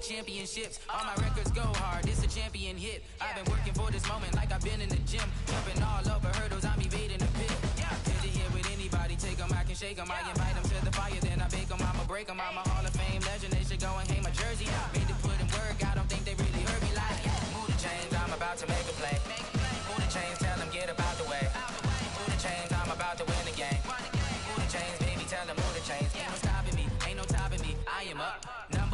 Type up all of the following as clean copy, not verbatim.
Championships, all my records go hard, this a champion hit. I've been working for this moment like I've been in the gym. Jumping all over hurdles, I'm evading the pit. Hit it here with anybody, take them, I can shake them. I invite them to the fire, then I bake them, I'ma break them. I'm a Hall of Fame legend, they should go and hang my jersey. Made to put in work, I don't think they really heard me like. Move the chains, I'm about to make a play. Move the chains, tell them get up out the way. Move the chains, I'm about to win the game. Move the chains, baby, tell them move the chains. Ain't no stopping me, ain't no topping me, I am up.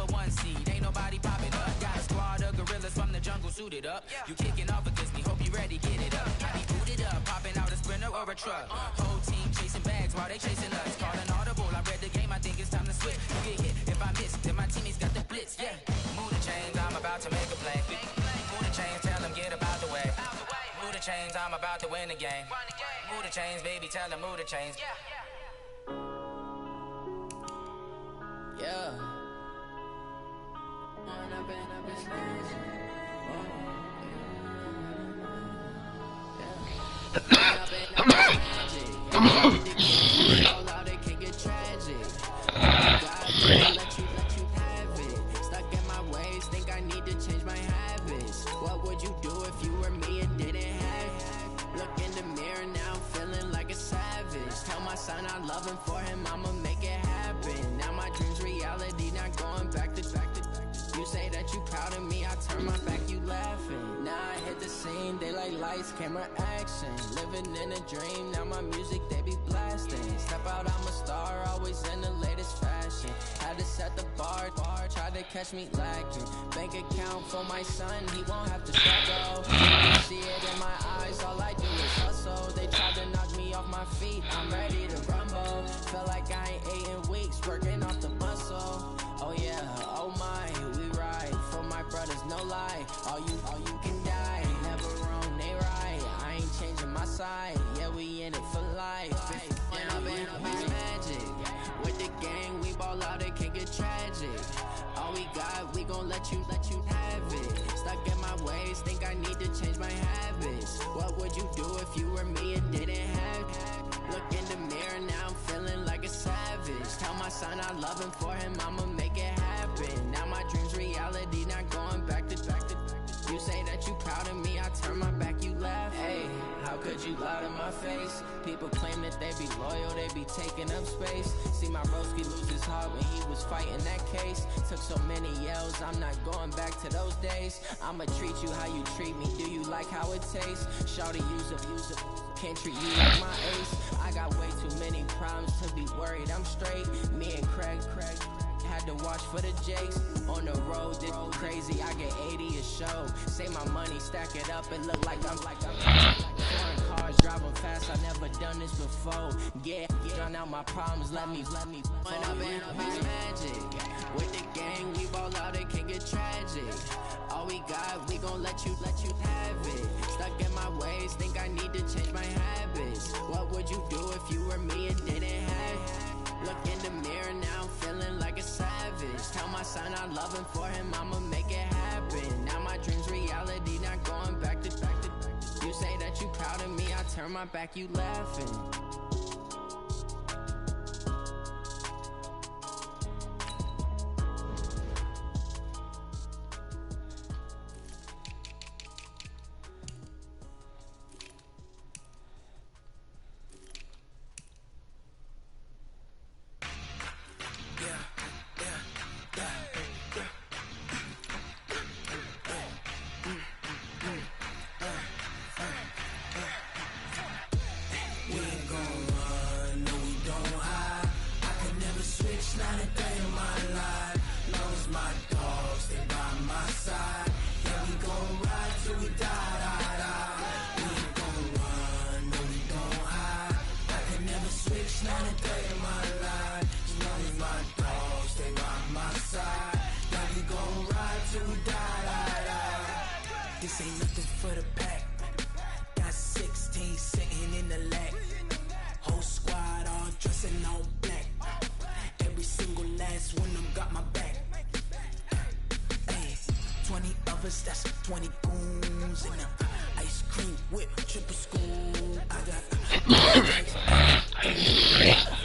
#1 seed, ain't nobody popping up. Got a squad of gorillas from the jungle suited up. You kicking off against me, hope you ready, get it up. I be booted up, popping out a sprinter or a truck. Whole team chasing bags while they chasing us. Call an audible, I read the game, I think it's time to switch. You get hit, if I miss, then my teammates got the blitz, yeah. Move the chains, I'm about to make a play. Move the chains, tell them get up out the way. Move the chains, I'm about to win the game. Move the chains, baby, tell them move the chains. Yeah. Stuck in my ways, think I need to change my habits. What would you do if you were me and didn't have it? Look in the mirror now, I'm feeling like a savage. Tell my son I love him, for him I'ma make it happen. Now my dream's reality, not going back to. You say that you proud of me, I turn my back, you laughing. Now I hit the scene, they like lights, camera, action. Living in a dream, now my music, they be blasting. Step out, I'm a star, always in the latest fashion. Had to set the bar, try to catch me lacking. Bank account for my son, he won't have to struggle. See it in my eyes, all I do is hustle. They tried to knock me off my feet, I'm ready to rumble. Feel like I ain't ate in weeks, working off the muscle. Oh yeah, oh my, we ride for my brothers, no lie. All you can die, never wrong, they right. I ain't changing my side, yeah, we in it for life. And I've been magic with the gang, we ball out, it can get tragic. All we got, we gon' let you have it. Stuck in my ways, think I need to change my habits. What would you do if you were me and didn't have it? Look in the mirror now, I'm feeling like a savage. Tell my son I love him, for him I'ma make it happen. Now my dream's reality, not going back to. You say that you proud of me, I turn my back, you laugh. Hey, how could you you lie to my face. People claim that they be loyal, they be taking up space. See my broski lose his heart when he was fighting that case. Took so many yells, I'm not going back to those days. I'ma treat you how you treat me, do you like how it tastes? Shawty use it, can't treat you like my ace. I got way too many problems to be worried, I'm straight. Me and Craig had to watch for the Jakes. On the road, this crazy, I get 80 a show. Save my money, stack it up, and look like I'm foreign cars, driving fast, I never done this before. Yeah, drown out my problems, let me When I've been magic. With the gang, we ball out, it can get tragic. All we got, we gon' let you have it. Stuck in my ways, think I need to change my habits. What would you do if you were me and didn't have? Look in the mirror now, I'm feeling like a savage. Tell my son I love him, for him I'ma make it happen. Now my dream's reality, not going back to. You say that you proud of me, I turn my back, you laughing. This ain't nothing for the pack. Got 16 sitting in the lap. Whole squad all dressing all black. Every single last one of them got my back. Hey, 20 of us, that's 20 goons in them. Ice cream whip, triple school. I got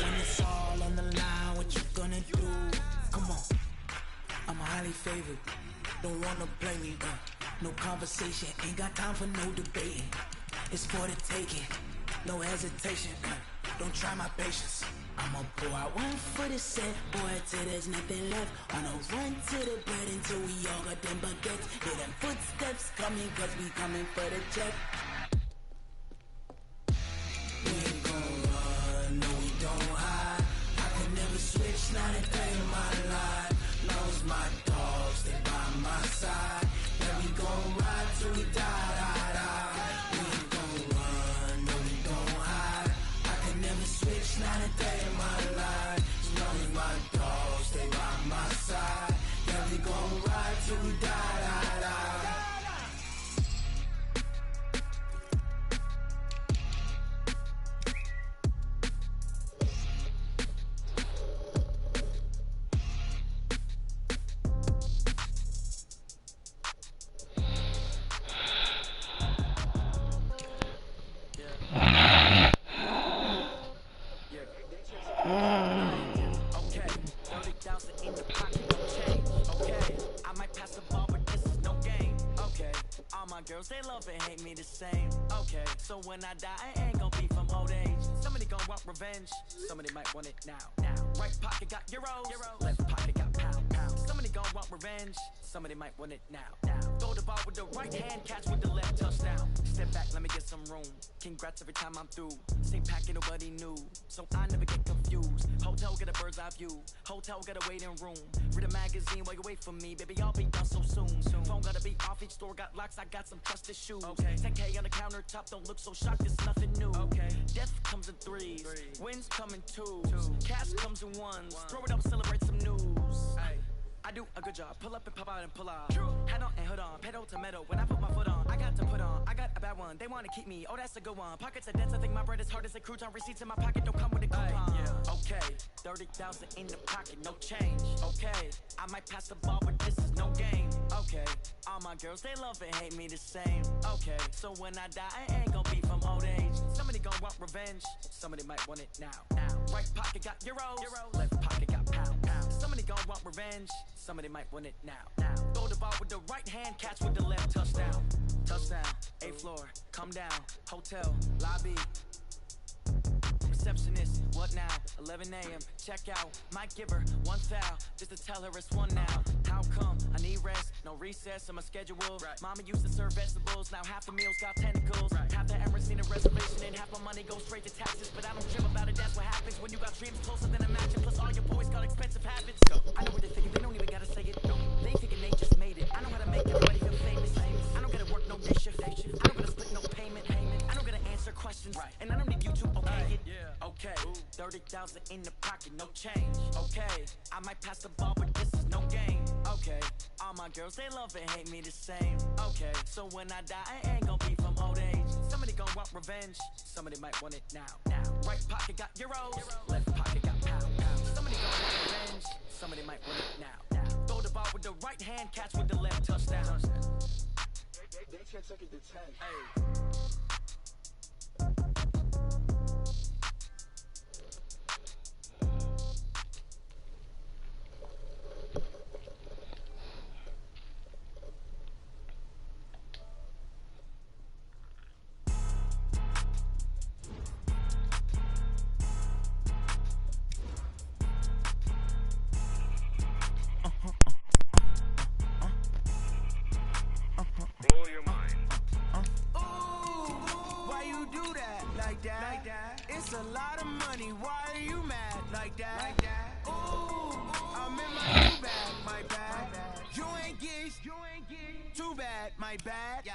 when it's all on the line, what you gonna do? Come on, I'm highly favored. Don't wanna play me, no conversation, ain't got time for no debating. It's for the taking, no hesitation. Don't try my patience. I'ma pour out one for the set, boy, till there's nothing left. On a run to the bread until we all got them baguettes. Hear them footsteps coming, cause we coming for the check. We ain't gon' run, no we don't hide. I could never switch, not a day in my life. Lost my dogs, they by my side. Yeah, we gon' ride till we die. We ain't gon' run, no we don't hide. I could never switch, not a day in my life. As long as my dogs stay by my side. Yeah, we gon' ride till we die. Girls, they love and hate me the same. Okay, so when I die, I ain't gon' be from old age. Somebody gon' want revenge. Somebody might want it now. Right pocket got euros. Left pocket got pound. Somebody gon' want revenge. Somebody might want it now. Throw the ball with the right hand, catch with the left, touchdown. Step back, let me get some room. Congrats every time I'm through. Stay packing, nobody knew, so I never get confused. Hotel get a bird's eye view. Hotel got a waiting room. Read a magazine while you wait for me, baby. I'll be done so soon. Phone gotta be off, each store got locks. I got some trusted shoes. Okay. 10K on the countertop, don't look so shocked. It's nothing new. Okay. Death comes in threes. Wins come in twos. Cash comes in ones. Throw it up, celebrate some news. Ay. I do a good job. Pull up and pop out and pull off. Hat on and hood on. Pedal to metal. When I put my foot on, I got to put on. I got a bad one. They want to keep me. Oh, that's a good one. Pockets are dense. I think my bread is hard as a crouton. Receipts in my pocket don't come with a coupon. Yeah. Okay. 30,000 in the pocket. No change. Okay. I might pass the ball, but this is no game. Okay. All my girls, they love and hate me the same. Okay. So when I die, I ain't gonna be from old age. Somebody gonna want revenge. Somebody might want it now. Right pocket got euros. Left pocket got pound. Somebody gon' want revenge, somebody might want it now. Throw the ball with the right hand, catch with the left, touchdown. Touchdown, 8th floor, come down, hotel, lobby. Receptionist, what now? 11 a.m. Check out. Might give her one foul just to tell her it's one now. How come? I need rest, no recess on my schedule. Right. Mama used to serve vegetables, now half the meals got tentacles. Right. Half the Emirates need a reservation and half my money goes straight to taxes. But I don't trip about it, that's what happens when you got dreams closer than imagine. Plus all your boys got expensive habits. I know what they're thinking, they don't even gotta say it. No, they thinking they just made it. I know how to make everybody feel famous. I don't gotta work no day shift. I don't gotta split no payment. I don't gotta answer questions. Right. And I don't need you to okay it. Yeah. Okay, 30,000 in the pocket, no change. Okay, I might pass the ball, but this is no game. Okay, all my girls, they love and hate me the same. Okay, so when I die, I ain't gon' be from old age. Somebody gon' want revenge, somebody might want it now. Right pocket got euros, left pocket got pound. Somebody gon' want revenge, somebody might want it now. Throw the ball with the right hand, catch with the left, touchdown. They can't take it to 10. Hey. It's a lot of money, why are you mad like that? Ooh, I'm in my new bag, my bad. You ain't geese, too bad, my bad.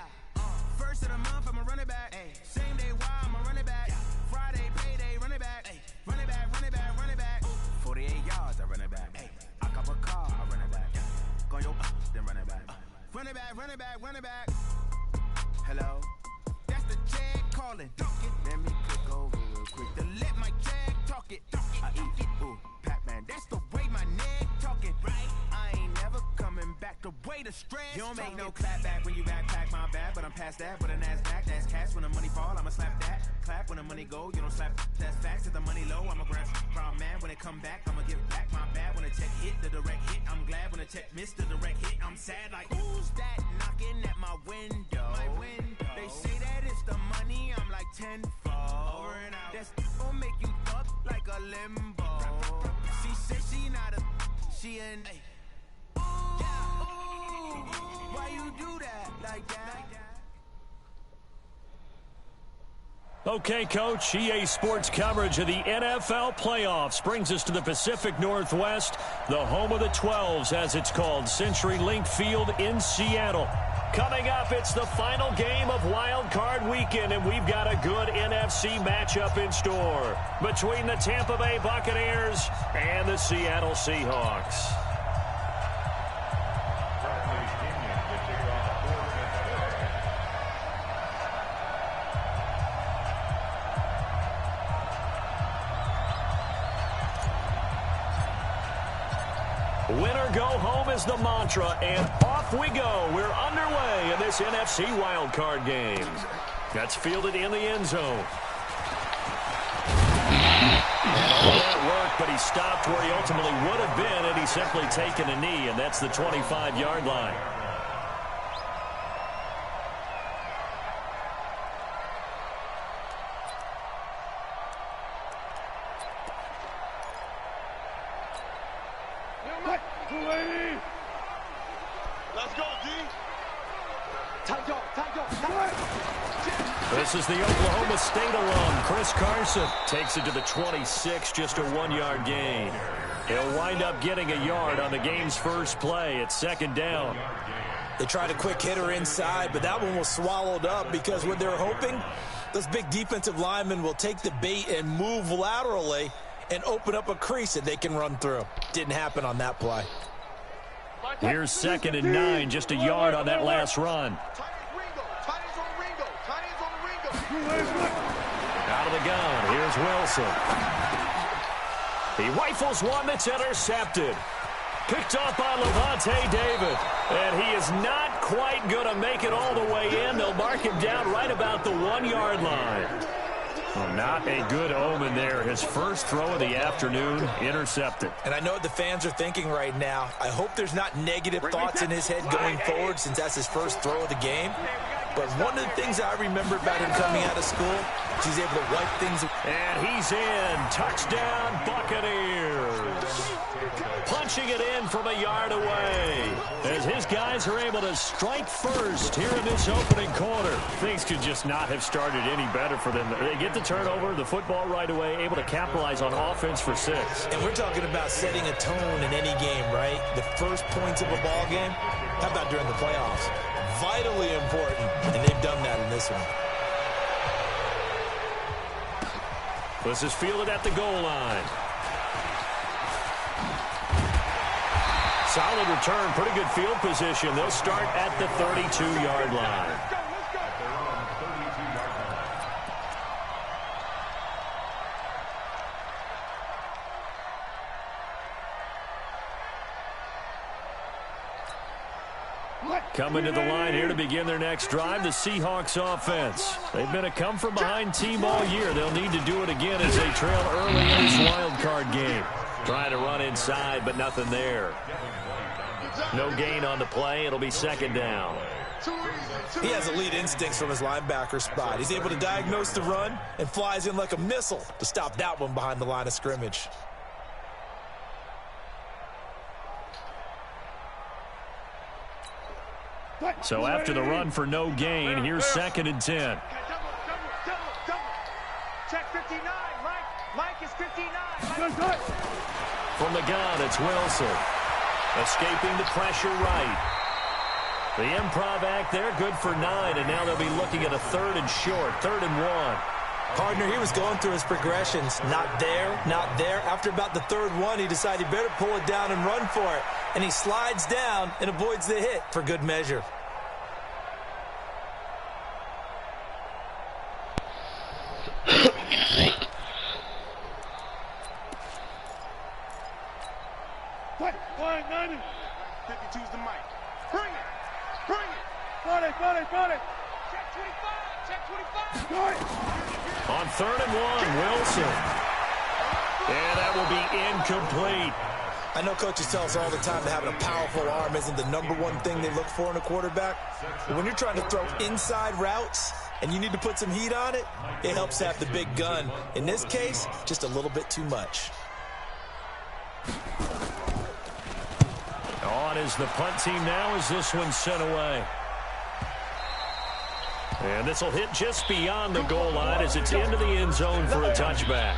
First of the month, I'ma run it back. Same day, why I'ma run it back. Friday, payday, run it back. Run it back, run it back, run it back. 48 yards, I run it back. I cop a car, I run it back. Go yo, then run it back. Run it back, run it back, run it back. Hello? That's the jag calling. Let me click over real quick to let my jag talk it. I eat, ooh, Pac-Man. That's the way my neck talking. Right? I ain't never coming back. The way the stress. You don't make no clap back when you backpack my bad, but I'm past that. With an ass back, that's cash. When the money fall, I'ma slap that. Clap when the money go, you don't slap. That's facts. If the money low, I'ma grab from man. When it come back, I'ma give back my bad. When the check hit, the direct hit. I'm glad when the check missed the direct hit. I'm sad like who's that knocking at my window? My window. They say that it's the money. I'm like tenfold. Over and out. That's gon' make you fuck like a limbo. She said she not a, she an. Ooh, why you do that like that? Okay, Coach, EA Sports coverage of the NFL playoffs brings us to the Pacific Northwest, the home of the 12s, as it's called, CenturyLink Field in Seattle. Coming up, it's the final game of Wild Card Weekend, and we've got a good NFC matchup in store between the Tampa Bay Buccaneers and the Seattle Seahawks. Winner go home is the mantra, and off we go. We're underway in this NFC wildcard game. That's fielded in the end zone. And all that worked, but he stopped where he ultimately would have been had he simply taken a knee, and that's the 25-yard line. Let's go, D. This is the Oklahoma State alum, Chris Carson. Takes it to the 26, just a 1-yard gain. He'll wind up getting a yard on the game's first play. It's second down. They tried a quick hitter inside, but that one was swallowed up because what they're hoping, those big defensive linemen will take the bait and move laterally and open up a crease that they can run through. Didn't happen on that play. Here's 2nd and 9, just a yard on that last run. Out of the gun, here's Wilson. He rifles one that's intercepted. Picked off by Levante David. And he is not quite going to make it all the way in. They'll mark him down right about the 1-yard line. Well, not a good omen there. His first throw of the afternoon intercepted. And I know what the fans are thinking right now. I hope there's not negative thoughts in his head going forward since that's his first throw of the game. But one of the things I remember about him coming out of school is he's able to wipe things. And he's in. Touchdown, Buccaneers. Punching it in from a yard away as his guys are able to strike first here in this opening quarter. Things could just not have started any better for them. They get the turnover, the football right away, able to capitalize on offense for 6. And we're talking about setting a tone in any game, right? The first points of a ball game. How about during the playoffs? Vitally important, and they've done that in this one. This is fielded at the goal line. Solid return, pretty good field position. They'll start at the 32-yard line. Coming to the line here to begin their next drive, the Seahawks offense. They've been a come-from-behind team all year. They'll need to do it again as they trail early in this wild card game. Trying to run inside, but nothing there. No gain on the play. It'll be second down. He has elite instincts from his linebacker spot. He's able to diagnose the run and flies in like a missile to stop that one behind the line of scrimmage. So after the run for no gain, here's 2nd and 10. Double. Check 59. Mike is 59. From the gun, it's Wilson. Escaping the pressure right. The improv act there, good for 9, and now they'll be looking at a 3rd and short, 3rd and 1. Partner, he was going through his progressions. Not there, not there. After about the 3rd one, he decided he better pull it down and run for it. And he slides down and avoids the hit for good measure. What? 52's the mic. Bring it. Got it. Check 25. On 3rd and 1, Wilson. And that will be incomplete. I know coaches tell us all the time that having a powerful arm isn't the #1 thing they look for in a quarterback. But when you're trying to throw inside routes and you need to put some heat on it, it helps to have the big gun. In this case, just a little bit too much. On is the punt team now as this one's sent away. And this will hit just beyond the goal line as it's into the end zone for a touchback.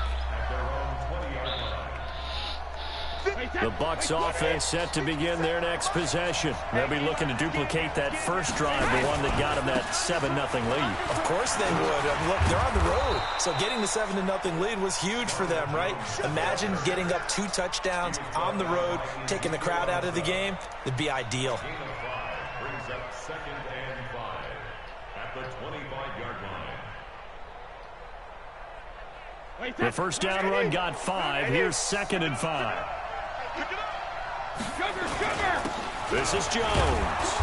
The Bucs offense set to begin their next possession. They'll be looking to duplicate that first drive, the one that got them that 7-0 lead. Of course they would. Look, they're on the road. So getting the 7-0 lead was huge for them, right? Imagine getting up 2 touchdowns on the road, taking the crowd out of the game. It'd be ideal. Brings up 2nd and 5 at the 25-yard line. The first down run got 5. Here's 2nd and 5. This is Jones.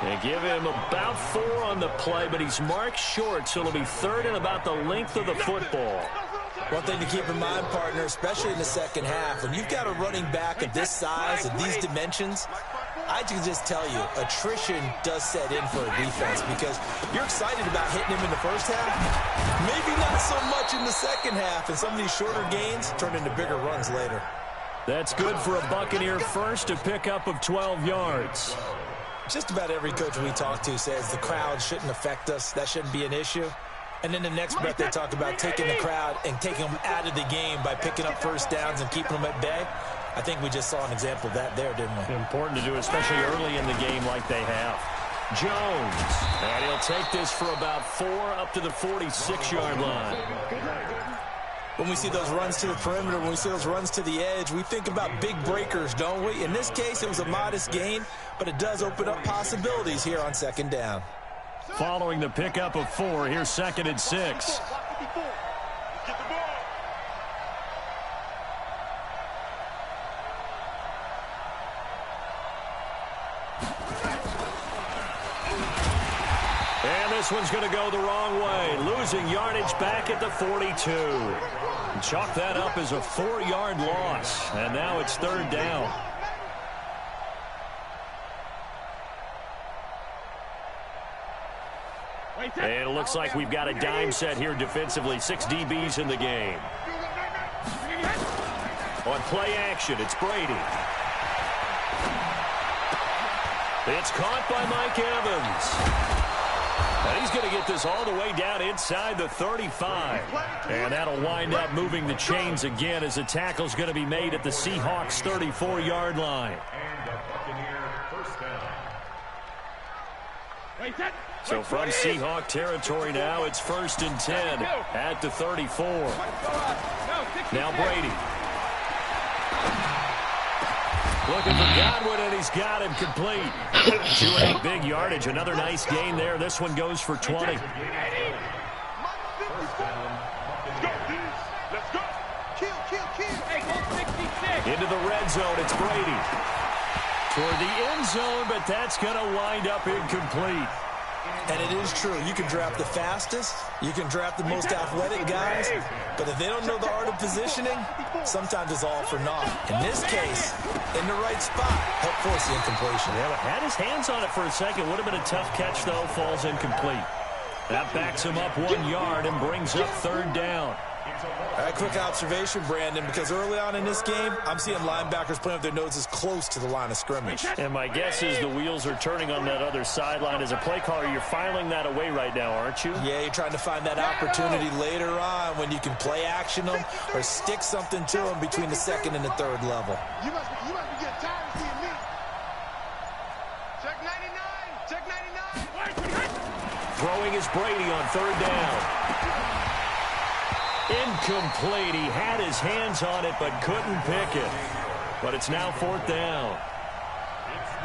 They give him about 4 on the play, but he's marked short, so it'll be 3rd and about the length of the football. One thing to keep in mind, partner, especially in the second half, when you've got a running back of this size and these dimensions, I can just tell you, attrition does set in for a defense because you're excited about hitting him in the first half, maybe not so much in the second half, and some of these shorter gains turn into bigger runs later. That's good for a Buccaneer first, a pickup of 12 yards. Just about every coach we talk to says the crowd shouldn't affect us. That shouldn't be an issue. And then the next breath they talk about taking the crowd and taking them out of the game by picking up first downs and keeping them at bay. I think we just saw an example of that there, didn't we? Important to do, especially early in the game like they have. Jones, and he'll take this for about 4 up to the 46-yard line. When we see those runs to the perimeter, when we see those runs to the edge, we think about big breakers, don't we? In this case, it was a modest gain, but it does open up possibilities here on 2nd down. Following the pickup of 4, here's 2nd and 6. And this one's going to go the wrong way, losing yardage back at the 42. Chalk that up as a 4-yard loss, and now it's third down. And it looks like we've got a dime set here defensively. 6 DBs in the game. On play action, it's Brady. It's caught by Mike Evans. And he's going to get this all the way down inside the 35. And that'll wind up moving the chains again as the tackle's going to be made at the Seahawks' 34-yard line. So from Seahawk territory now, it's 1st and 10 at the 34. Now Brady. Looking for Godwin, and he's got him complete. 2-8 big yardage. Another nice gain there. This one goes for 20. Let's go. Kill. Into the red zone, it's Brady. Toward the end zone, but that's going to wind up incomplete. And it is true. You can draft the fastest. You can draft the most athletic guys. But if they don't know the art of positioning, sometimes it's all for naught. In this case, in the right spot, help force the incompletion. Yeah, but had his hands on it for a second. Would have been a tough catch, though. Falls incomplete. That backs him up 1 yard and brings up third down. All right, quick observation, Brandon, because early on in this game, I'm seeing linebackers playing with their noses close to the line of scrimmage. And my guess is the wheels are turning on that other sideline. As a play caller, you're filing that away right now, aren't you? Yeah, you're trying to find that opportunity later on when you can play action them or stick something to them between the second and the third level. You must be getting tired of seeing me. Check 99. Check 99. Throwing is Brady on third down. Incomplete. He had his hands on it but couldn't pick it. But it's now 4th down.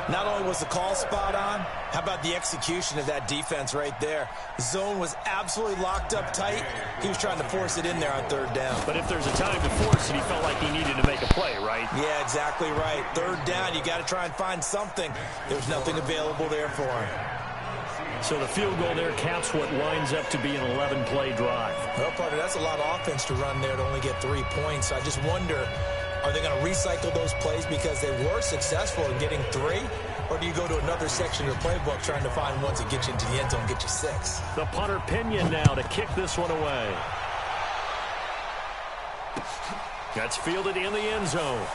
Not only was the call spot on, how about the execution of that defense right there? The zone was absolutely locked up tight. He was trying to force it in there on third down. But if there's a time to force it, he felt like he needed to make a play, right? Yeah, exactly right. Third down, you got to try and find something. There was nothing available there for him. So the field goal there caps what winds up to be an 11-play drive. Well, partner, that's a lot of offense to run there to only get 3 points. I just wonder, are they going to recycle those plays because they were successful in getting 3? Or do you go to another section of the playbook trying to find ones that get you into the end zone and get you 6? The punter Pinion now to kick this one away. That's fielded in the end zone.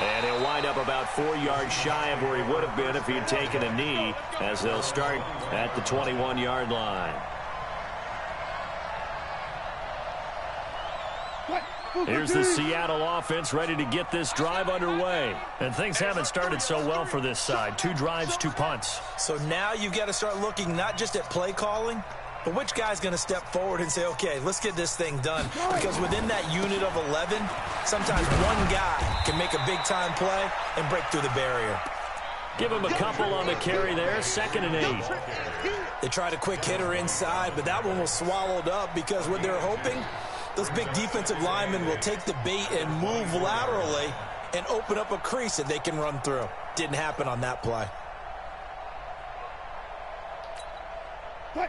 And he'll wind up about 4 yards shy of where he would have been if he had taken a knee, as they'll start at the 21-yard line. Here's the Seattle offense ready to get this drive underway. And things haven't started so well for this side. 2 drives, 2 punts. So now you've got to start looking not just at play calling, but which guy's going to step forward and say, okay, let's get this thing done. Because within that unit of 11, sometimes one guy can make a big-time play and break through the barrier. Give him a couple on the carry there, 2nd and 8. They tried a quick hitter inside, but that one was swallowed up because what they're hoping, those big defensive linemen will take the bait and move laterally and open up a crease that they can run through. Didn't happen on that play.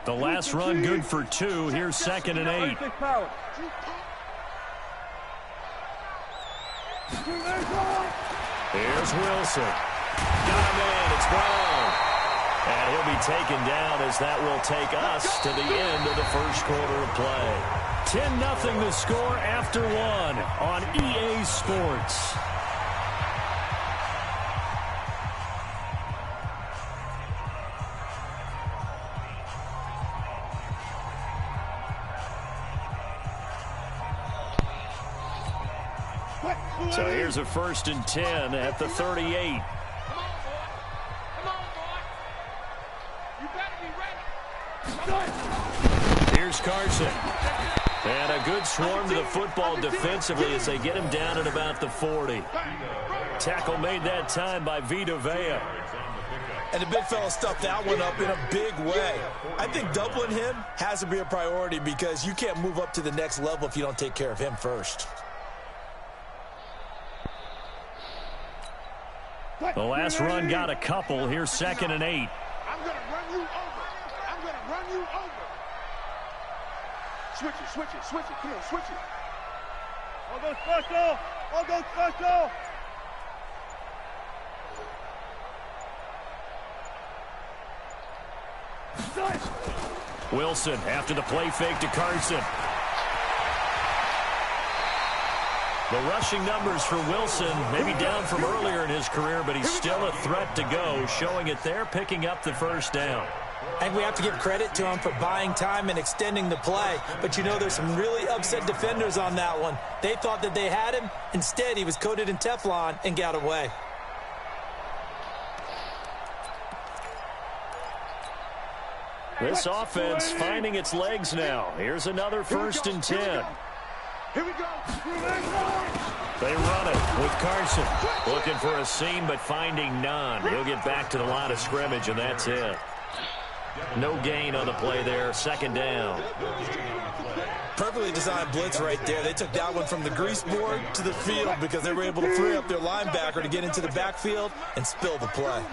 The last run good for 2. Here's 2nd and 8. Here's Wilson. Got him in. It's Brown. And he'll be taken down as that will take us to the end of the first quarter of play. 10-0 the score after 1 on EA Sports. So here's a 1st and 10 at the 38. Here's Carson. And a good swarm to the football defensively as they get him down at about the 40. Tackle made that time by Vita Vea. And the big fella stuffed that one up in a big way. I think doubling him has to be a priority because you can't move up to the next level if you don't take care of him first. The last run got a couple. Here's 2nd and 8. I'm going to run you over. I'm going to run you over. Switch it, switch it, switch it. Come on, switch it. I'll go special. I'll go special. Wilson after the play fake to Carson. The rushing numbers for Wilson maybe down from earlier in his career, but he's still a threat to go, showing it there, picking up the first down. I think we have to give credit to him for buying time and extending the play. But, you know, there's some really upset defenders on that one. They thought that they had him. Instead, he was coated in Teflon and got away. This offense finding its legs now. Here's another 1st and 10. Here we go. They run it with Carson. Looking for a seam, but finding none. He'll get back to the line of scrimmage, and that's it. No gain on the play there. 2nd down. Perfectly designed blitz right there. They took that one from the grease board to the field because they were able to free up their linebacker to get into the backfield and spill the play.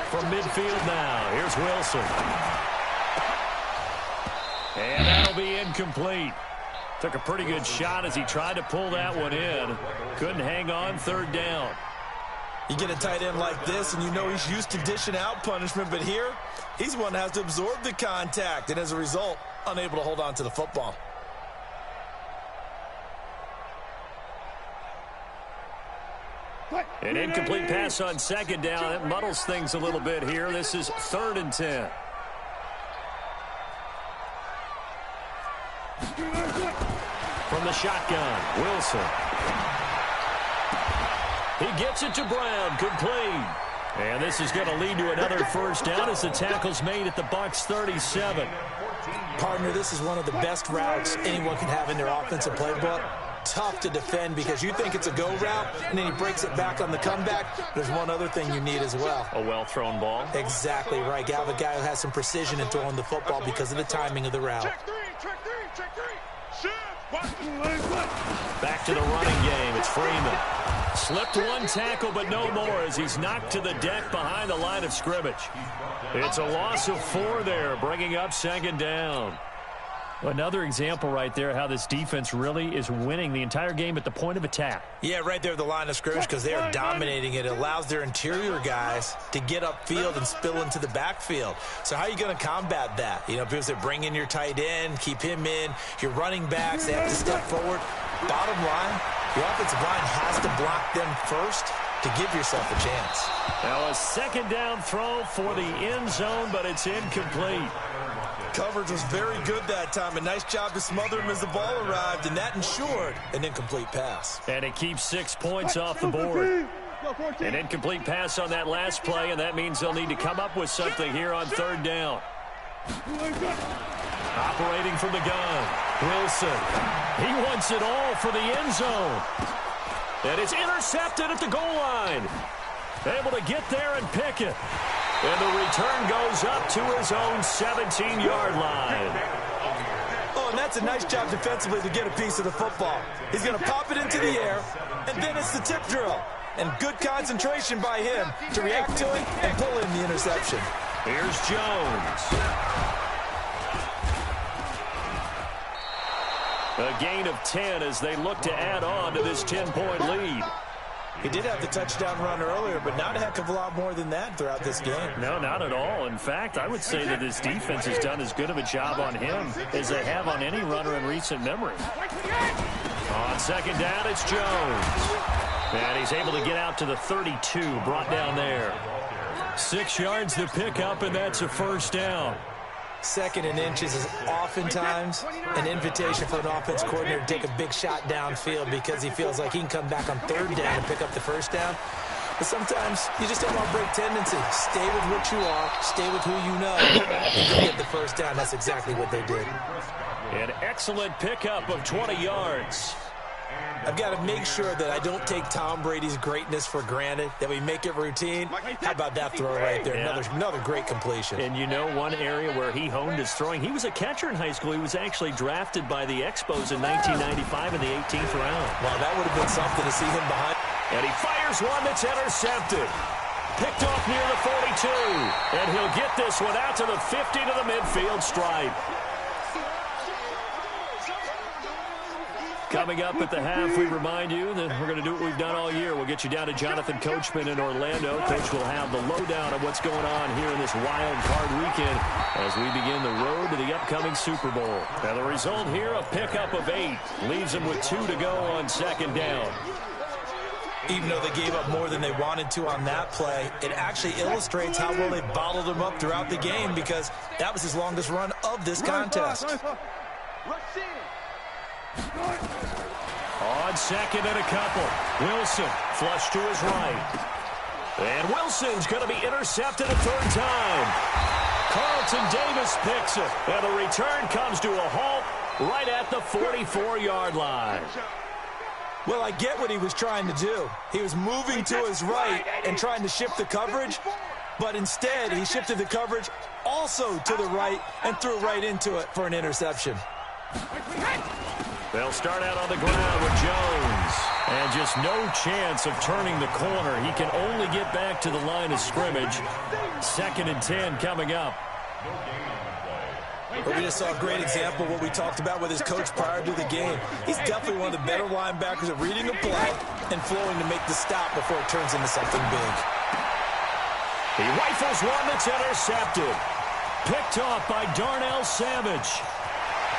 From midfield now, here's Wilson. And that'll be incomplete. Took a pretty good shot as he tried to pull that one in. Couldn't hang on. 3rd down. You get a tight end like this, and you know he's used to dishing out punishment, but here, he's one that has to absorb the contact, and as a result, unable to hold on to the football. An incomplete pass on 2nd down. It muddles things a little bit here. This is 3rd and 10. From the shotgun, Wilson. He gets it to Brown, complete. And this is going to lead to another 1st down as the tackle's made at the Bucs 37. Partner, this is one of the best routes anyone can have in their offensive playbook. Tough to defend because you think it's a go route, and then he breaks it back on the comeback. There's one other thing you need as well. A well-thrown ball. Exactly right. You have a guy who has some precision in throwing the football because of the timing of the route. Check three, check three, check three. Back to the running game. It's Freeman. Slipped one tackle, but no more as he's knocked to the deck behind the line of scrimmage. It's a loss of 4 there, bringing up 2nd down. Another example right there how this defense really is winning the entire game at the point of attack. Yeah, right there at the line of scrimmage because they are dominating it. It allows their interior guys to get upfield and spill into the backfield. So how are you going to combat that? You know, because they bring in your tight end, keep him in. Your running backs, they have to step forward. Bottom line, your offensive line has to block them first to give yourself a chance. Now a 2nd down throw for the end zone, but it's incomplete. Coverage was very good that time. A nice job to smother him as the ball arrived, and that ensured an incomplete pass. And it keeps 6 points off the board. An incomplete pass on that last play, and that means they'll need to come up with something here on 3rd down. Operating from the gun, Wilson. He wants it all for the end zone. And it's intercepted at the goal line. Able to get there and pick it. And the return goes up to his own 17-yard line. Oh, and that's a nice job defensively to get a piece of the football. He's going to pop it into the air, and then it's the tip drill. And good concentration by him to react to it and pull in the interception. Here's Jones. A gain of 10 as they look to add on to this 10-point lead. He did have the touchdown run earlier, but not a heck of a lot more than that throughout this game. No, not at all. In fact, I would say that this defense has done as good of a job on him as they have on any runner in recent memory. On 2nd down, it's Jones. And he's able to get out to the 32, brought down there. 6 yards to pick up, and that's a 1st down. 2nd and inches is oftentimes an invitation for an offense coordinator to take a big shot downfield because he feels like he can come back on 3rd down and pick up the 1st down. But sometimes you just don't want to break tendency. Stay with what you are, stay with who you know, and go get the 1st down. That's exactly what they did. An excellent pickup of 20 yards. I've got to make sure that I don't take Tom Brady's greatness for granted, that we make it routine. How about that throw right there? Yeah. Another great completion. And you know, one area where he honed his throwing, he was a catcher in high school. He was actually drafted by the Expos in 1995 in the 18th round. Well, that would have been something to see him behind. And he fires one that's intercepted. Picked off near the 42. And he'll get this one out to the 50 to the midfield stripe. Coming up at the half, we remind you that we're going to do what we've done all year. We'll get you down to Jonathan Coachman in Orlando. Coach will have the lowdown of what's going on here in this wild card weekend as we begin the road to the upcoming Super Bowl. Now the result here, a pickup of 8. Leaves them with 2 to go on second down. Even though they gave up more than they wanted to on that play, it actually illustrates how well they bottled them up throughout the game because that was his longest run of this contest. On second and a couple. Wilson flush to his right. And Wilson's going to be intercepted a third time. Carlton Davis picks it. And the return comes to a halt right at the 44-yard line. Well, I get what he was trying to do. He was moving to his right and trying to shift the coverage, but instead he shifted the coverage also to the right and threw right into it for an interception. They'll start out on the ground with Jones. And just no chance of turning the corner. He can only get back to the line of scrimmage. 2nd and 10 coming up. But we just saw a great example of what we talked about with his coach prior to the game. He's definitely one of the better linebackers at reading a play and flowing to make the stop before it turns into something big. He rifles one that's intercepted. Picked off by Darnell Savage.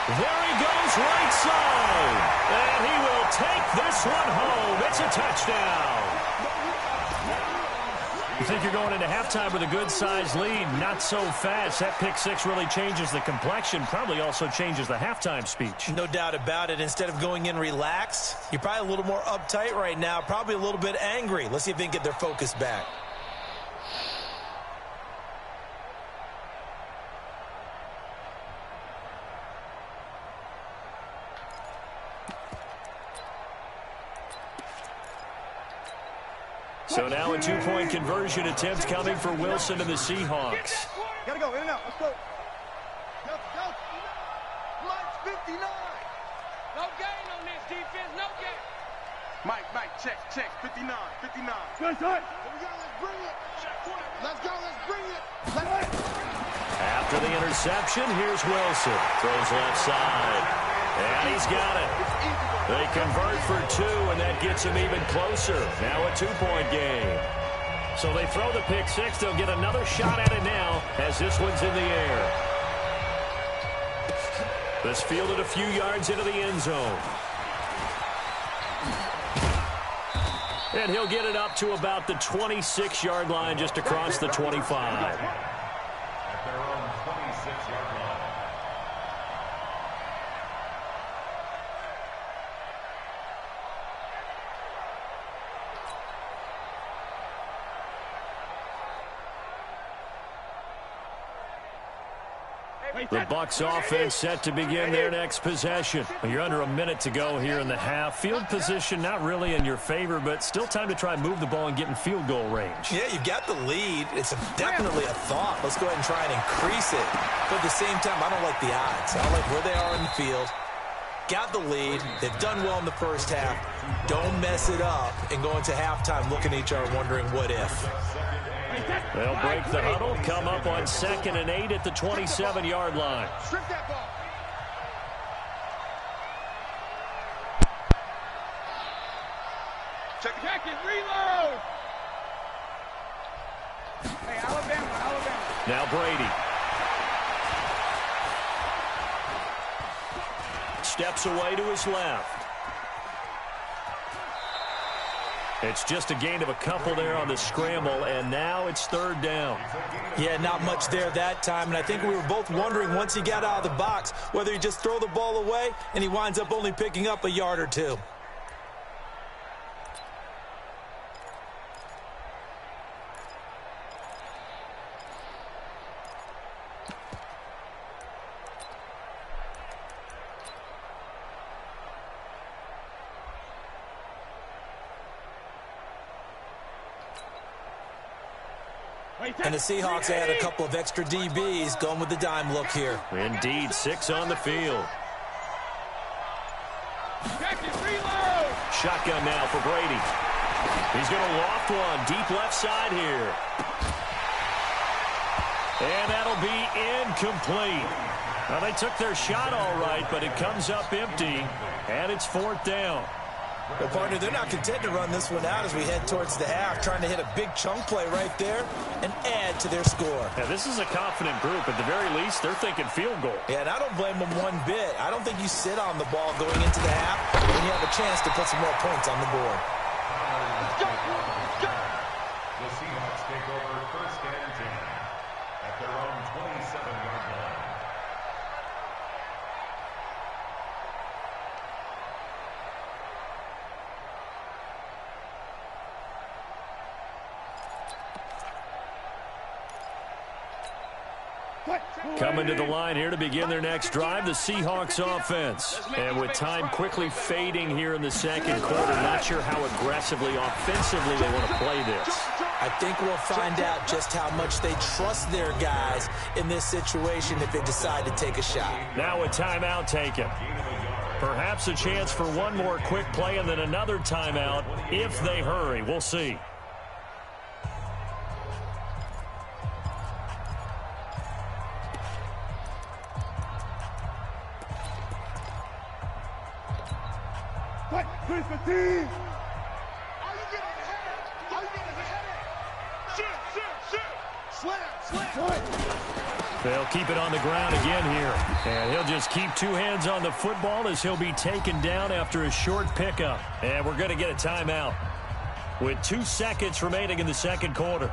There he goes right side. And he will take this one home. It's a touchdown. You think you're going into halftime with a good-sized lead. Not so fast. That pick six really changes the complexion. Probably also changes the halftime speech. No doubt about it. Instead of going in relaxed, you're probably a little more uptight right now. Probably a little bit angry. Let's see if they can get their focus back. So now a two-point conversion attempt coming for Wilson and the Seahawks. Gotta go, in and out, let's go. Go. Mike's 59. No gain on this defense, no gain. Mike, check. 59. Good, Here we go, let's bring it. Let's bring it. After the interception, here's Wilson. Throws left side. And he's got it. They convert for 2, and that gets him even closer. Now a 2-point game. So they throw the pick six. They'll get another shot at it now as this one's in the air. This fielded a few yards into the end zone. And he'll get it up to about the 26-yard line just across the 25. At their own 26-yard line. The Bucs offense set to begin their next possession. You're under a minute to go here in the half. Field position not really in your favor, but still time to try and move the ball and get in field goal range. Yeah, you've got the lead. It's definitely a thought. Let's go ahead and try and increase it. But at the same time, I don't like the odds. I don't like where they are in the field. Got the lead. They've done well in the first half. Don't mess it up and go into halftime looking at each other wondering what if. They'll break the huddle, come up on 2nd and 8 at the 27-yard line. Strip that ball. Check it, reload. Hey, Alabama. Now Brady. Steps away to his left. It's just a gain of a couple there on the scramble, and now it's 3rd down. Yeah, not much there that time, and I think we were both wondering once he got out of the box whether he just throw the ball away and he winds up only picking up a yard or 2. And the Seahawks add a couple of extra DBs going with the dime look here. Indeed, 6 on the field. Shotgun now for Brady. He's going to loft one deep left side here. And that'll be incomplete. Well, they took their shot all right, but it comes up empty, and it's 4th down. Well, partner, they're not content to run this one out as we head towards the half, trying to hit a big chunk play right there and add to their score. Yeah, this is a confident group. At the very least, they're thinking field goal. Yeah, and I don't blame them one bit. I don't think you sit on the ball going into the half when you have a chance to put some more points on the board. Let's go. The Seahawks take over 1st and 10 at their own 27-yard line. Coming to the line here to begin their next drive, the Seahawks offense. And with time quickly fading here in the second quarter, not sure how aggressively, offensively they want to play this. I think we'll find out just how much they trust their guys in this situation if they decide to take a shot. Now a timeout taken. Perhaps a chance for one more quick play and then another timeout if they hurry. We'll see. They'll keep it on the ground again here. And he'll just keep 2 hands on the football as he'll be taken down after a short pickup. And we're going to get a timeout with 2 seconds remaining in the second quarter.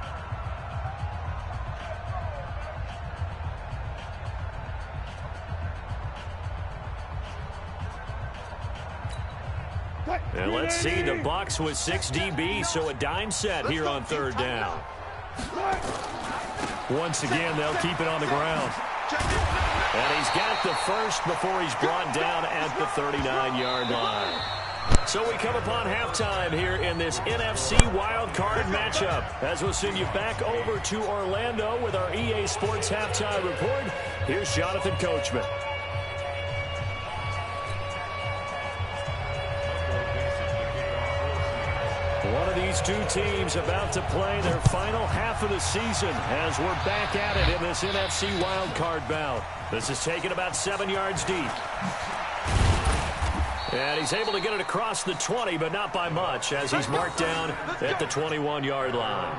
And let's see, the Bucs with 6 DBs, so a dime set here on 3rd down. Once again, they'll keep it on the ground. And he's got the first before he's brought down at the 39-yard line. So we come upon halftime here in this NFC wildcard matchup. As we'll send you back over to Orlando with our EA Sports Halftime Report, here's Jonathan Coachman. One of these 2 teams about to play their final half of the season as we're back at it in this NFC wildcard bout. This is taken about 7 yards deep. And he's able to get it across the 20, but not by much as he's marked down at the 21-yard line.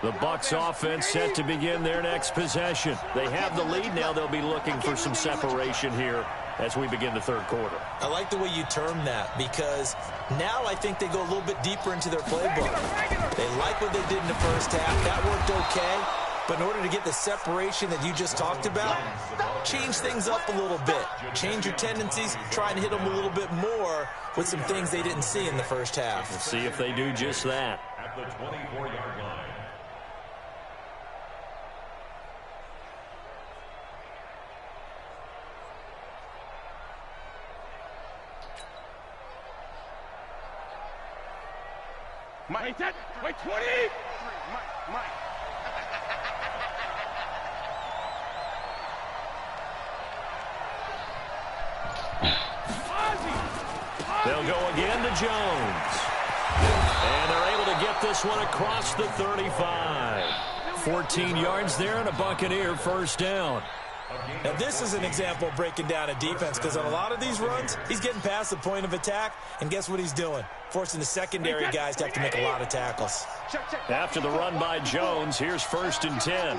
The Bucs offense set to begin their next possession. They have the lead. Now they'll be looking for some separation here as we begin the 3rd quarter. I like the way you term that because now I think they go a little bit deeper into their playbook. They like what they did in the first half. That worked okay. But in order to get the separation that you just talked about, change things up a little bit. Change your tendencies. Try and hit them a little bit more with some things they didn't see in the first half. We'll see if they do just that. At the 24-yard line. Mike, 20! Mike. They'll go again to Jones. And they're able to get this one across the 35. 14 yards there and a Buccaneer 1st down. Now, this is an example of breaking down a defense because on a lot of these runs, he's getting past the point of attack, and guess what he's doing? Forcing the secondary guys to have to make a lot of tackles. After the run by Jones, here's 1st and 10.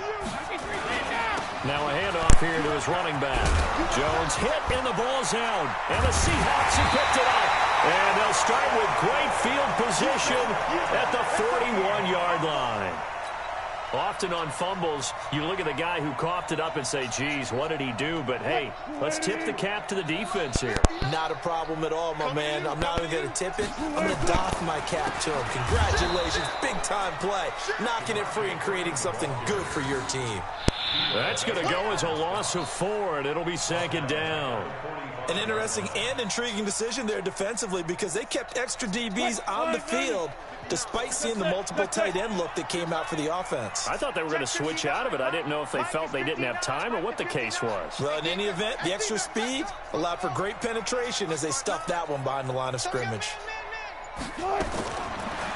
Now a handoff here to his running back. Jones hit and the ball's out. And the Seahawks have picked it up. And they'll start with great field position at the 41-yard line. Often on fumbles, you look at the guy who coughed it up and say, geez, what did he do? But, hey, let's tip the cap to the defense here. Not a problem at all, my man. I'm not even going to tip it. I'm going to doff my cap to him. Congratulations. Big-time play. Knocking it free and creating something good for your team. That's going to go as a loss of 4, and it'll be second down. An interesting and intriguing decision there defensively because they kept extra DBs on the field despite seeing the multiple tight end look that came out for the offense. I thought they were going to switch out of it. I didn't know if they felt they didn't have time or what the case was. Well, in any event, the extra speed allowed for great penetration as they stuffed that one behind the line of scrimmage.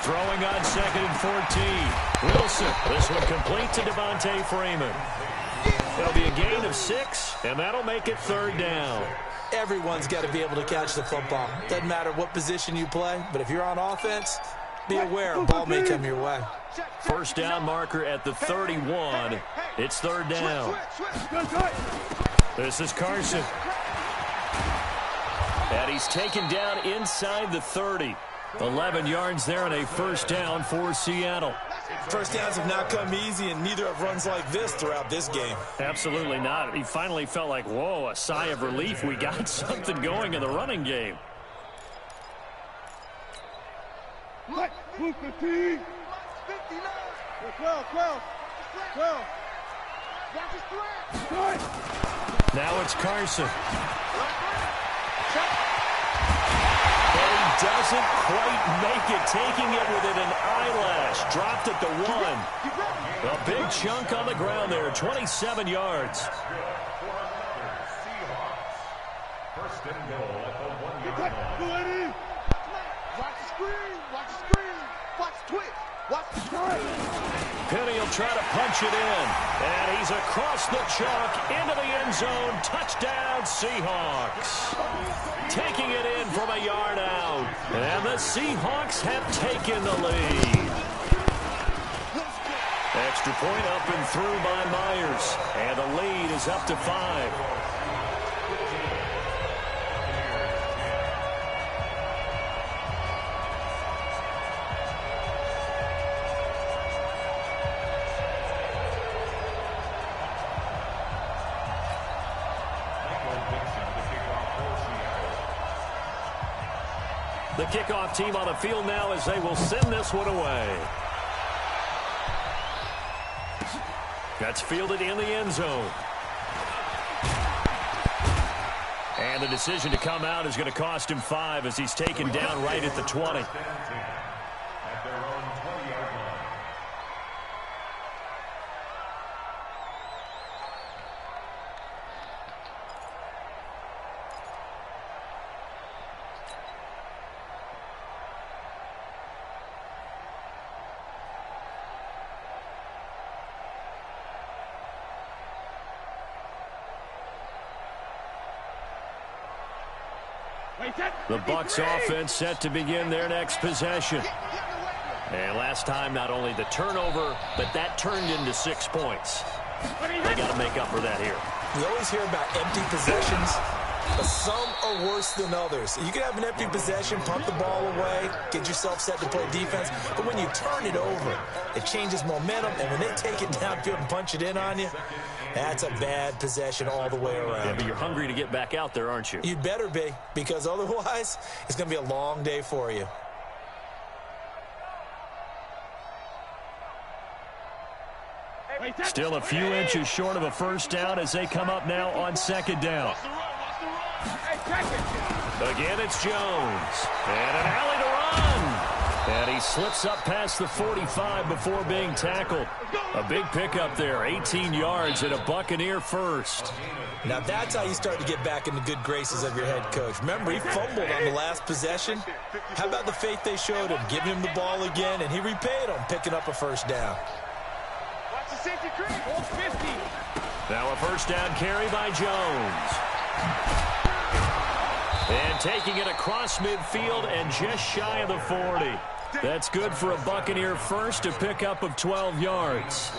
Throwing on 2nd and 14. Wilson, this one complete to Devontae Freeman. It'll be a gain of 6, and that'll make it 3rd down. Everyone's got to be able to catch the football. Doesn't matter what position you play, but if you're on offense, be aware a ball may come your way. First down marker at the 31. It's 3rd down. This is Carson. And he's taken down inside the 30. 11 yards there and a first down for Seattle. First downs have not come easy, and neither have runs like this throughout this game. Absolutely not. He finally felt like, whoa, a sigh of relief. We got something going in the running game. Move 15. 12. Now it's Carson. And he doesn't quite make it, taking it within an eyelash. Dropped at the 1. A big chunk on the ground there, 27 yards. First and goal at the 1-yard line. Watch the screen. Watch the twitch. Watch the screen. Penny will try to punch it in. And he's across the chalk into the end zone. Touchdown, Seahawks. Taking it in from a yard out. And the Seahawks have taken the lead. Extra point up and through by Myers. And the lead is up to 5. The kickoff team on the field now as they will send this one away. That's fielded in the end zone. And the decision to come out is going to cost him 5 as he's taken down right at the 20. At their own 20-yard line. The Bucs offense set to begin their next possession. And last time, not only the turnover, but that turned into 6 points. They got to make up for that here. We always hear about empty possessions, but some are worse than others. You can have an empty possession, pump the ball away, get yourself set to play defense, but when you turn it over, it changes momentum, and when they take it downfield and punch it in on you, that's a bad possession all the way around. Yeah, but you're hungry to get back out there, aren't you? You'd better be, because otherwise, it's going to be a long day for you. Still a few inches short of a first down as they come up now on 2nd down. Again, it's Jones. And an alley to run. And he slips up past the 45 before being tackled. A big pickup there, 18 yards and a Buccaneer first. Now that's how you start to get back in the good graces of your head coach. Remember, he fumbled on the last possession. How about the faith they showed him, giving him the ball again, and he repaid them, picking up a first down. Now a first down carry by Jones. And taking it across midfield and just shy of the 40. That's good for a Buccaneer first, a pickup of 12 yards.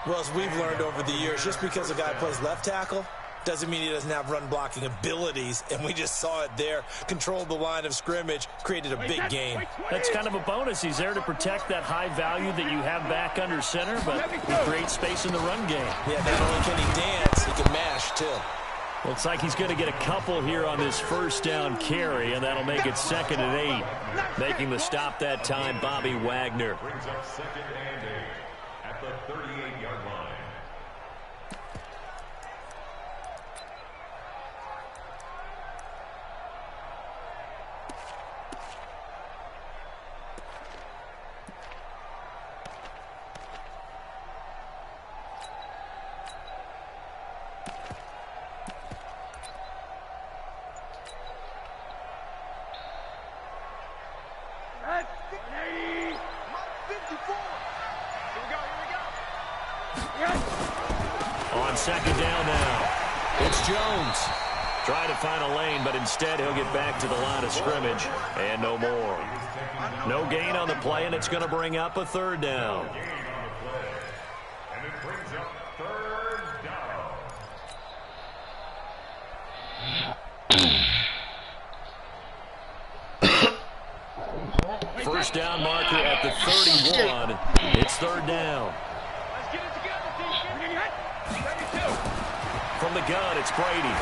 Well, as we've learned over the years, just because a guy plays left tackle doesn't mean he doesn't have run blocking abilities, and we just saw it there. Controlled the line of scrimmage, created a big gain. That's kind of a bonus. He's there to protect that high value that you have back under center, but he creates space in the run game. Yeah, not only can he dance, he can mash, too. Looks like he's going to get a couple here on this first down carry, and that'll make it 2nd and 8. Making the stop that time, Bobby Wagner. Brings up 2nd and 8 at the 38-yard line. On second down now, it's Jones. Trying to find a lane, but instead he'll get back to the line of scrimmage and no more. No gain on the play, and it's going to bring up a third down. And it brings up third down. First down marker at the 31. It's third down. Let's get it together, defense. From the gun, it's Brady.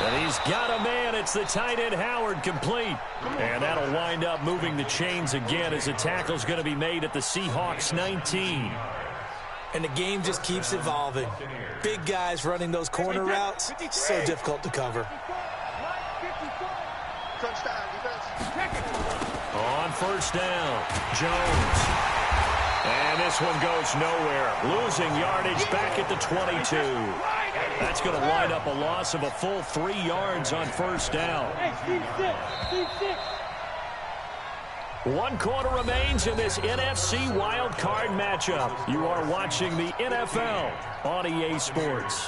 And he's got a man. It's the tight end Howard, complete. And that'll wind up moving the chains again as the tackle's going to be made at the Seahawks 19. And the game just keeps evolving. Big guys running those corner routes, so difficult to cover. On first down, Jones. And this one goes nowhere. Losing yardage back at the 22. That's going to wind up a loss of a full 3 yards on first down. 1 quarter remains in this NFC wild card matchup. You are watching the NFL on EA Sports.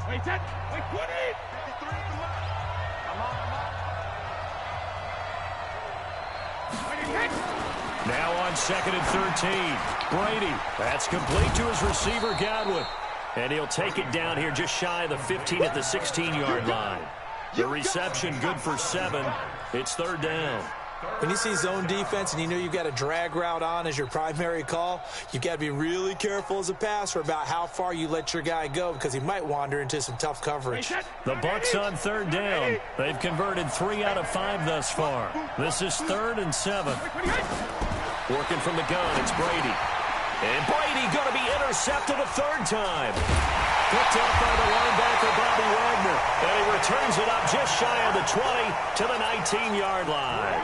Wait, 20! Now on second and 13. Brady. That's complete to his receiver, Godwin. And he'll take it down here just shy of the 15 at the 16-yard line. The reception good for 7. It's third down. When you see zone defense and you know you've got a drag route on as your primary call, you've got to be really careful as a passer about how far you let your guy go because he might wander into some tough coverage. The Bucs on third down. They've converted 3 out of 5 thus far. This is 3rd and 7. Working from the gun, it's Brady. And Brady going to be intercepted a 3rd time. Picked up by the linebacker, Bobby Wagner. And he returns it up just shy of the 20 to the 19-yard line.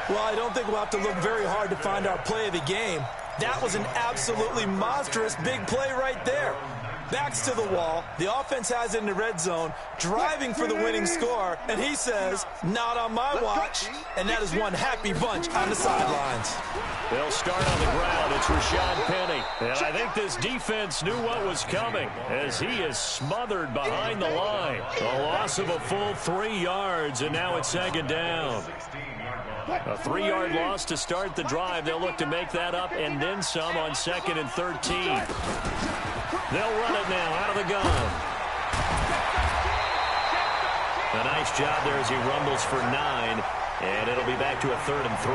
Well, I don't think we'll have to look very hard to find our play of the game. That was an absolutely monstrous big play right there. Backs to the wall. The offense has it in the red zone, driving for the winning score. And he says, not on my watch. And that is one happy bunch on the sidelines. They'll start on the ground. It's Rashad Penny. And I think this defense knew what was coming as he is smothered behind the line. A loss of a full 3 yards, and now it's second down. A 3-yard loss to start the drive. They'll look to make that up and then some on second and 13. They'll run it now out of the gun. A nice job there as he rumbles for 9, and it'll be back to a 3rd and 3.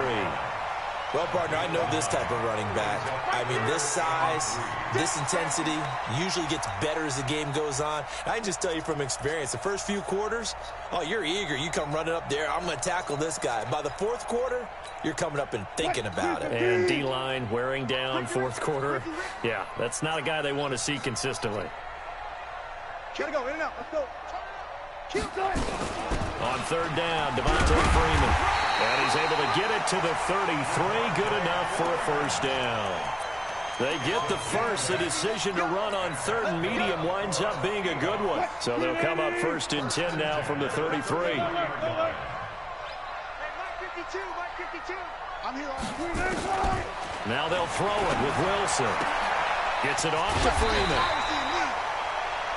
Well, partner, I know this type of running back. I mean, this size, this intensity usually gets better as the game goes on. I can just tell you from experience, the first few quarters, oh, you're eager. You come running up there, I'm going to tackle this guy. By the 4th quarter, you're coming up and thinking about it. And D-line wearing down 4th quarter. Yeah, that's not a guy they want to see consistently. Gotta go, in and out, let's go. Keep going. On third down, Devontae Freeman. And he's able to get it to the 33. Good enough for a first down. They get the first. The decision to run on 3rd and medium winds up being a good one. So they'll come up 1st and 10 now from the 33. Now they'll throw it with Wilson. Gets it off to Freeman.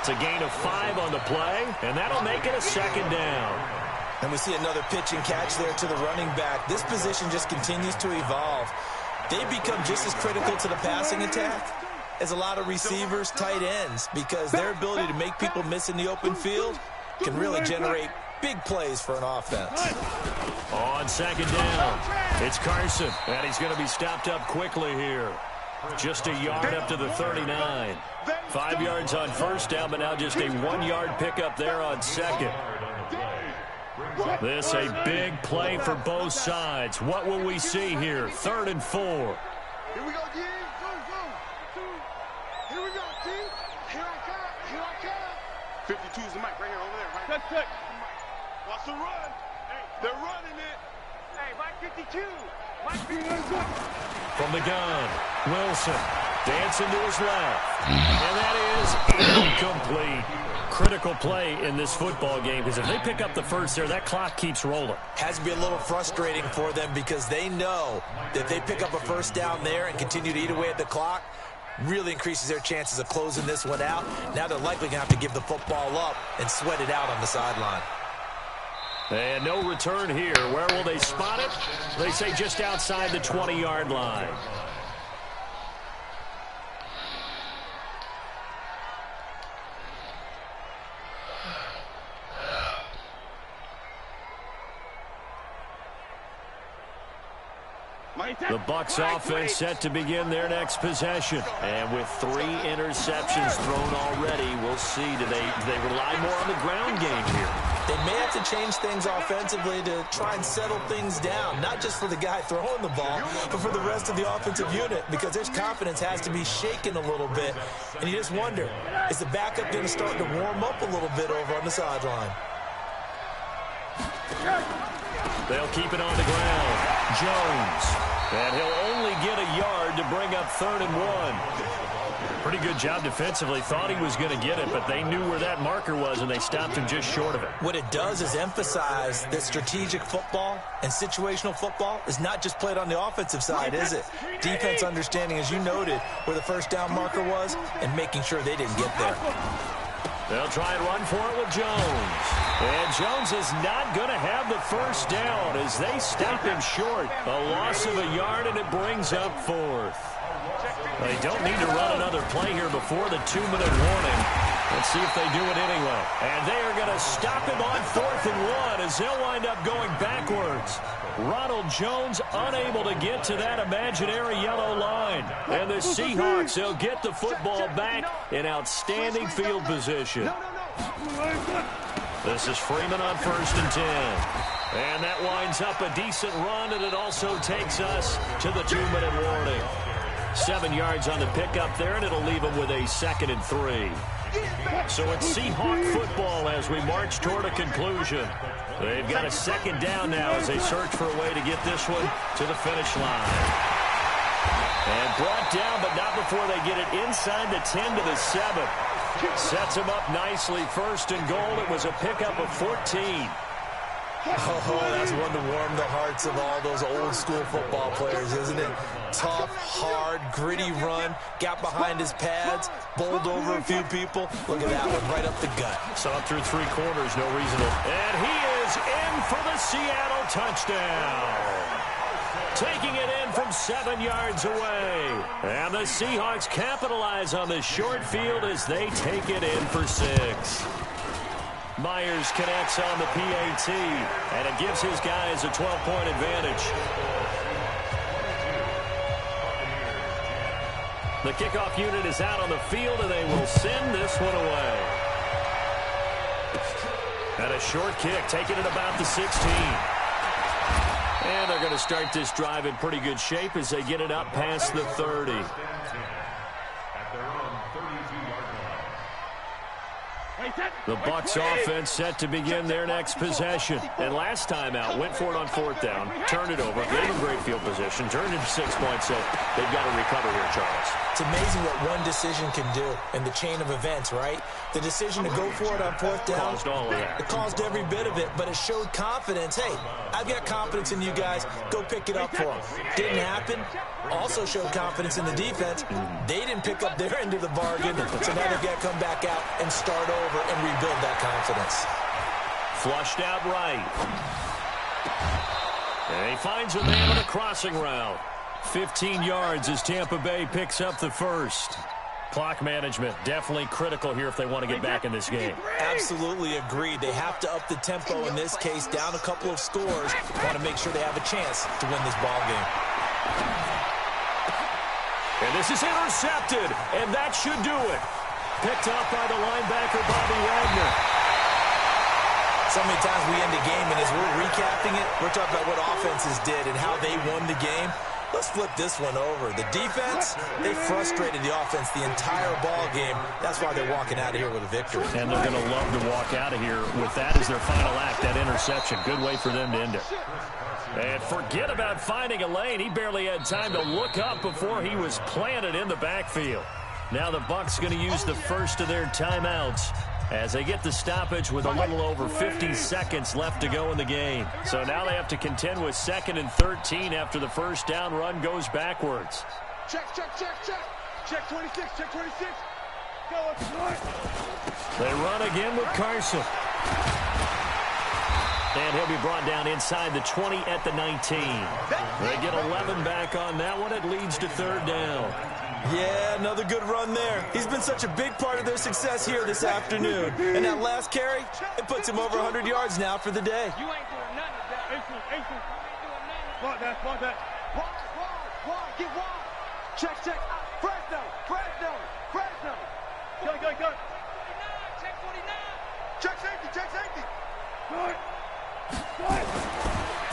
It's a gain of 5 on the play, and that'll make it a second down. And we see another pitch and catch there to the running back. This position just continues to evolve. They become just as critical to the passing attack as a lot of receivers, tight ends, because their ability to make people miss in the open field can really generate big plays for an offense. On second down, it's Carson, and he's going to be stopped up quickly here. Just a yard up to the 39. 5 yards on first down, but now just a 1-yard pickup there on second. This a big play for both sides. What will we see here? 3rd and 4. Here we go, G. Go. Here we go, G. Here I come. 52 is the mic right here, over there. Right? Check. Watch the run. Hey, they're running it. Hey, Mike 52. Mike 52. From the gun, Wilson dancing to his left. And that is incomplete. critical play in this football game, because if they pick up the first there, that clock keeps rolling. Has to be a little frustrating for them because they know that if they pick up a first down there and continue to eat away at the clock, really increases their chances of closing this one out. Now they're likely going to have to give the football up and sweat it out on the sideline. And no return here. Where will they spot it? They say just outside the 20-yard line. The Bucs offense set to begin their next possession. And with 3 interceptions thrown already, we'll see. Do they rely more on the ground game here? They may have to change things offensively to try and settle things down, not just for the guy throwing the ball, but for the rest of the offensive unit, because their confidence has to be shaken a little bit. And you just wonder, is the backup going to start to warm up a little bit over on the sideline? They'll keep it on the ground. Jones. And he'll only get a yard to bring up 3rd and 1. Pretty good job defensively. Thought he was going to get it, but they knew where that marker was, and they stopped him just short of it. What it does is emphasize that strategic football and situational football is not just played on the offensive side, is it? Defense understanding, as you noted, where the first down marker was and making sure they didn't get there. They'll try and run for it with Jones. And Jones is not going to have the first down as they stop him short. A loss of a yard, and it brings up 4th. They don't need to run another play here before the 2-minute warning. Let's see if they do it anyway. And they are going to stop him on 4th and 1 as they'll wind up going backwards. Ronald Jones unable to get to that imaginary yellow line. And the Seahawks, they'll get the football back in outstanding field position. This is Freeman on 1st and 10. And that winds up a decent run, and it also takes us to the 2-minute warning. 7 yards on the pickup there, and it'll leave them with a 2nd and 3. So it's Seahawk football as we march toward a conclusion. They've got a 2nd down now as they search for a way to get this one to the finish line. And brought down, but not before they get it inside the 10 to the 7. Sets them up nicely. 1st and goal. It was a pickup of 14. Oh, that's one to warm the hearts of all those old-school football players, isn't it? Tough, hard, gritty run, got behind his pads, bowled over a few people. Look at that one, right up the gut. So up through 3 quarters, no reason to... And he is in for the Seattle touchdown. Taking it in from 7 yards away. And the Seahawks capitalize on the short field as they take it in for 6. Myers connects on the PAT, and it gives his guys a 12-point advantage. The kickoff unit is out on the field, and they will send this one away. And a short kick, taking it about the 16. And they're going to start this drive in pretty good shape as they get it up past the 30. The Bucs offense set to begin their next possession. And last time out, went for it on 4th down, turned it over, gave them great field position, turned it to 6 points, so they've got to recover here, Charles. It's amazing what one decision can do in the chain of events, right? The decision to go for it on 4th down, caused all of that. It caused every bit of it, but it showed confidence. Hey, I've got confidence in you guys. Go pick it up for them. Didn't happen. Also showed confidence in the defense. They didn't pick up their end of the bargain, so now they've got to come back out and start over and rebuild that confidence. Flushed out right. And he finds a man on a crossing route. 15 yards as Tampa Bay picks up the 1st. Clock management definitely critical here if they want to get back in this game. Absolutely agreed. They have to up the tempo in this case, down a couple of scores. Want to make sure they have a chance to win this ball game. And this is intercepted, and that should do it. Picked up by the linebacker, Bobby Wagner. So many times we end the game, and as we're recapping it, we're talking about what offenses did and how they won the game. Let's flip this one over. The defense, they frustrated the offense the entire ball game. That's why they're walking out of here with a victory. And they're going to love to walk out of here with that as their final act, that interception. Good way for them to end it. And forget about finding a lane. He barely had time to look up before he was planted in the backfield. Now the Bucs going to use the first of their timeouts as they get the stoppage with a little over 50 seconds left to go in the game. So now they have to contend with 2nd and 13 after the first down run goes backwards. Check. Check 26, check 26. Go, They run again with Carson. And he'll be brought down inside the 20 at the 19. They get 11 back on that one. It leads to 3rd down. Yeah, another good run there. He's been such a big part of their success here this afternoon. And that last carry, it puts him over 100 yards now for the day. You ain't doing nothing with that. Block that. Wide, get wide. Check. Fresno. Go. Check 49. Check safety. Good.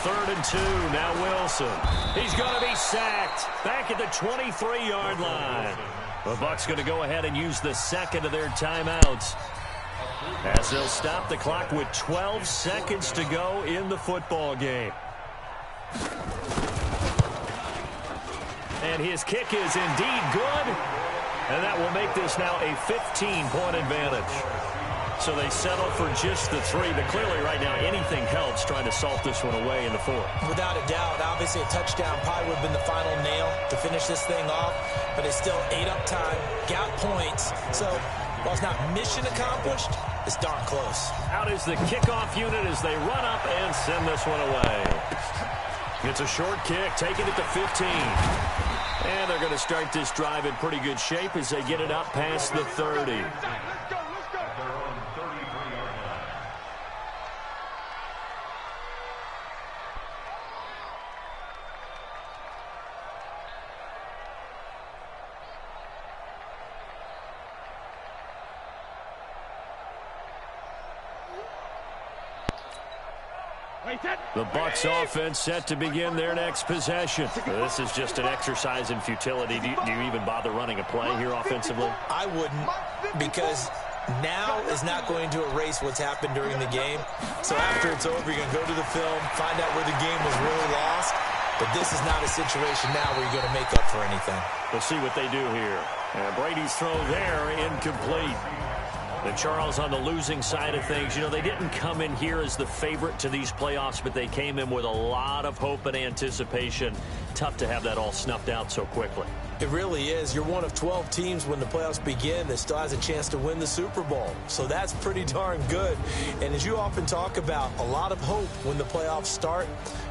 3rd and 2, now Wilson. He's going to be sacked back at the 23-yard line. The Bucs going to go ahead and use the 2nd of their timeouts, as they'll stop the clock with 12 seconds to go in the football game. And his kick is indeed good, and that will make this now a 15-point advantage. So they settle for just the 3, but clearly right now anything helps trying to salt this one away in the 4th. Without a doubt, obviously a touchdown probably would have been the final nail to finish this thing off, but it's still ate up time, got points. So while it's not mission accomplished, it's darn close. Out is the kickoff unit as they run up and send this one away. It's a short kick, taking it to 15. And they're going to start this drive in pretty good shape as they get it up past the 30. The Bucs offense set to begin their next possession. This is just an exercise in futility. Do you even bother running a play here offensively? I wouldn't, because now is not going to erase what's happened during the game. So after it's over, you're going to go to the film, find out where the game was really lost. But this is not a situation now where you're going to make up for anything. We'll see what they do here. And Brady's throw there, incomplete. And Charles, on the losing side of things, you know, they didn't come in here as the favorite to these playoffs, but they came in with a lot of hope and anticipation. Tough to have that all snuffed out so quickly. It really is. You're one of 12 teams when the playoffs begin that still has a chance to win the Super Bowl. So that's pretty darn good. And as you often talk about, a lot of hope when the playoffs start.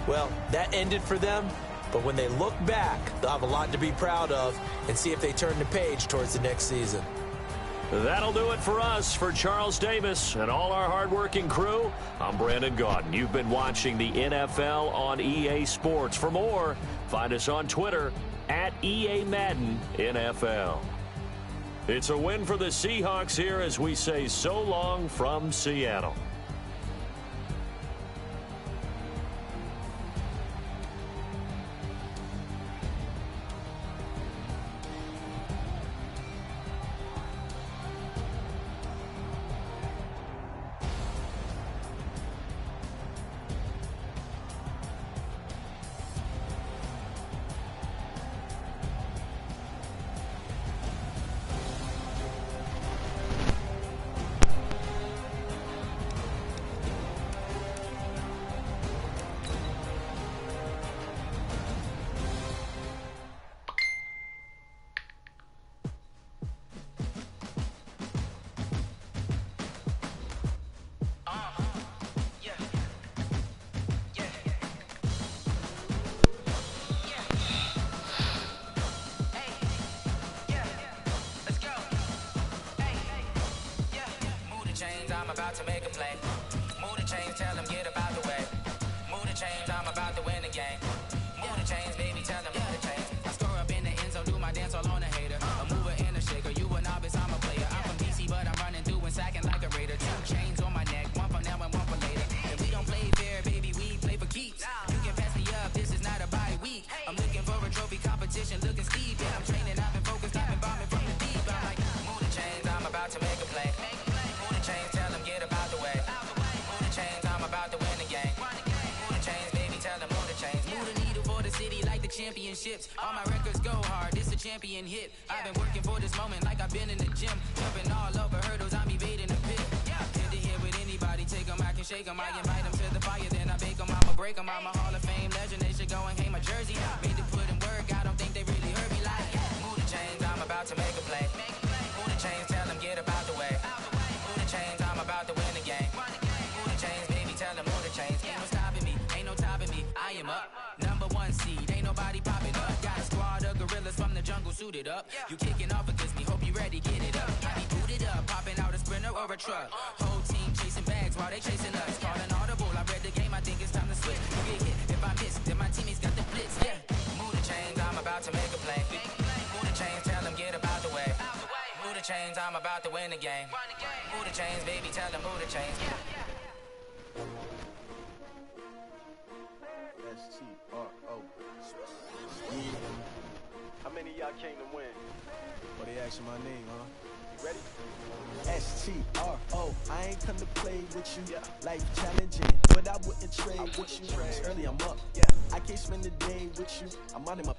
Well, that ended for them. But when they look back, they'll have a lot to be proud of and see if they turn the page towards the next season. That'll do it for us. For Charles Davis and all our hardworking crew, I'm Brandon Gaudin. You've been watching the NFL on EA Sports. For more, find us on Twitter at EA Madden NFL. It's a win for the Seahawks here as we say so long from Seattle. I'm about to make a play. Move the chains, tell them get about the way. Move the chains, I'm about to win the game. Move the chains, baby, tell them move the chains. I score up in the end zone, do my dance all on a hater. A mover and a shaker, you a novice, I'm a player. I'm from DC, but I'm running through and sacking like a raider. 2 chains on my neck, one for now and one for later. And we don't play fair, baby, we play for keeps. You can pass me up, this is not a bye week. I'm looking for a trophy competition, looking steep. Yeah, I'm training, I've been focused, I've been bombing from the deep. I'm like, move the chains, I'm about to make a play. Move the chains, tell them get about the way. Move the chains, I'm about to win the game. Move the chains, baby, tell them move the chains. Move the needle for the city like the championships. All my records go hard, this a champion hit. I've been working for this moment like I've been in the gym. Jumping all over hurdles, I'm evading the pit. break 'em. I invite 'em to the fire, then I bake 'em. I'ma break 'em. I'm a Hall of Fame legend. They should go and hang my jersey. Made to put in work. I don't think they really heard me like. Move the chains, I'm about to make a play. Move the chains, tell them get about the way. Move the chains, I'm about to win the game. Move the chains, baby, tell them move the chains. Ain't no stopping me, ain't no topping me. I am up, #1 seed. Ain't nobody popping up. Got a squad of gorillas from the jungle suited up. You kicking off against me, hope you ready, get it up. I be booted up, popping out a sprinter or a truck. Whole team chasing bags while they chasing us. Calling audible, I read the game, I think it's time to switch. You get hit, if I miss, then my teammates got the blitz. Yeah, move the chains, I'm about to make a play. Move the chains, tell them get about the way. Move the chains, I'm about to win the game. Move the chains, baby, tell them move the chains. S-T-R-O. How many of y'all came to win? Well, they asking my name, huh? You ready? S-T-R-O. I ain't come to play with you. Life challenging, but I wouldn't trade with you. It's early, I'm up. I can't spend the day with you. I'm on him up.